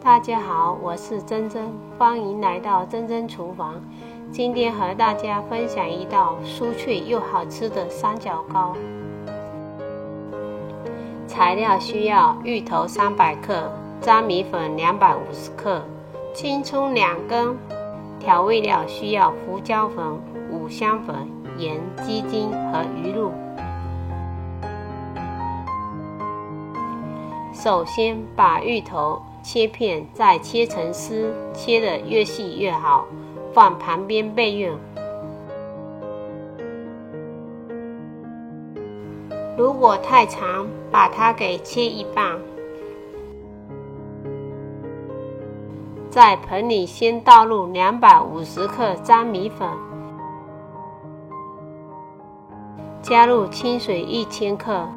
大家好，我是珍珍，欢迎来到珍珍厨房。今天和大家分享一道酥脆又好吃的三角糕。材料需要芋头300克、粘米粉250克、青葱2根。调味料需要胡椒粉、五香粉、盐、鸡精和鱼露。首先把芋头切片，再切成丝，切得越细越好，放旁边备用。如果太长，把它给切一半。在盆里先倒入250克粘米粉，加入清水1000克，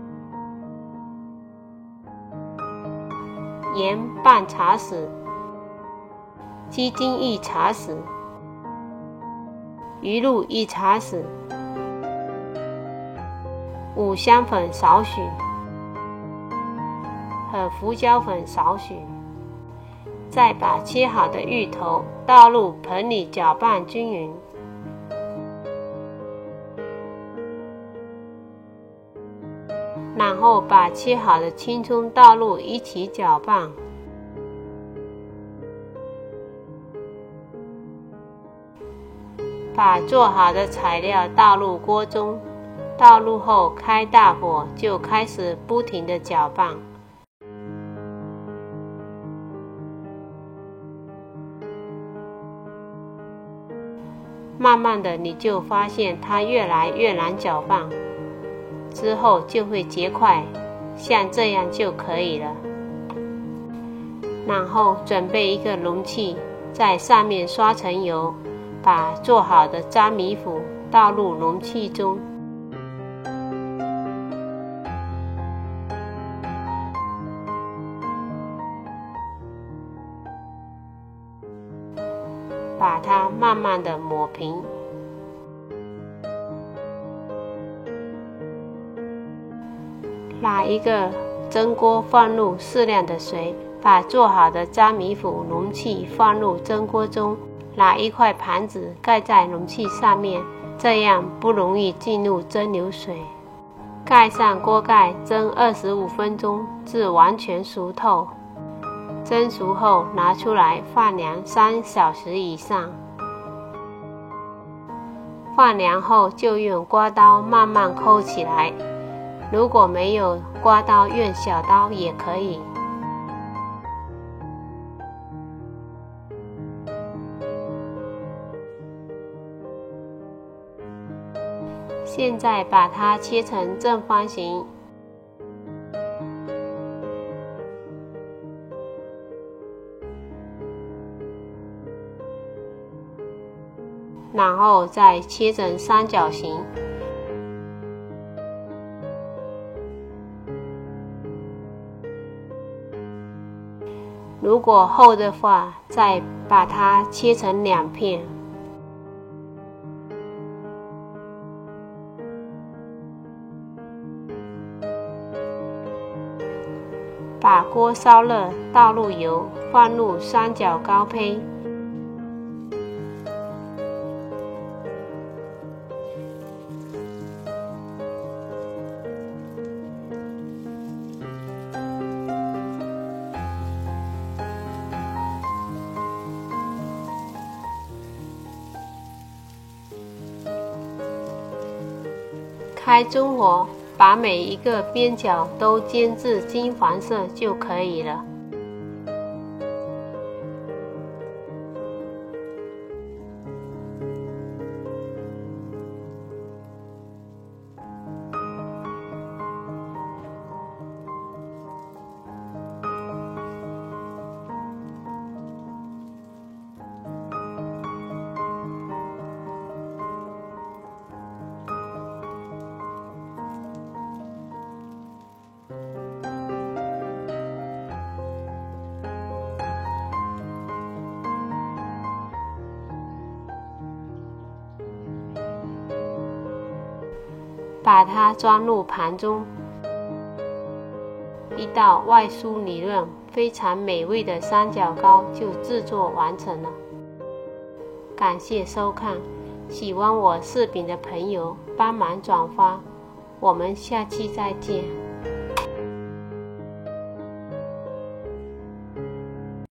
盐半茶匙，鸡精1茶匙，鱼露1茶匙，五香粉少许，和胡椒粉少许。再把切好的芋头倒入盆里搅拌均匀，然后把切好的青葱倒入一起搅拌。把做好的材料倒入锅中，倒入后开大火，就开始不停地搅拌。慢慢的你就发现它越来越难搅拌，之后就会结块，像这样就可以了。然后准备一个容器，在上面刷层油，把做好的粘米糊倒入容器中，把它慢慢的抹平。拿一个蒸锅，放入适量的水，把做好的粘米糊容器放入蒸锅中，拿一块盘子盖在容器上面，这样不容易进入蒸馏水。盖上锅盖，蒸25分钟至完全熟透。蒸熟后拿出来放凉3小时以上。放凉后就用刮刀慢慢抠起来，如果没有刮刀，用小刀也可以。现在把它切成正方形，然后再切成三角形。如果厚的话，再把它切成2片。把锅烧热，倒入油，放入三角糕胚。开中火，把每一个边角都煎至金黄色就可以了。把它装入盘中，一道外酥里嫩、非常美味的三角糕就制作完成了。感谢收看，喜欢我视频的朋友帮忙转发，我们下期再见。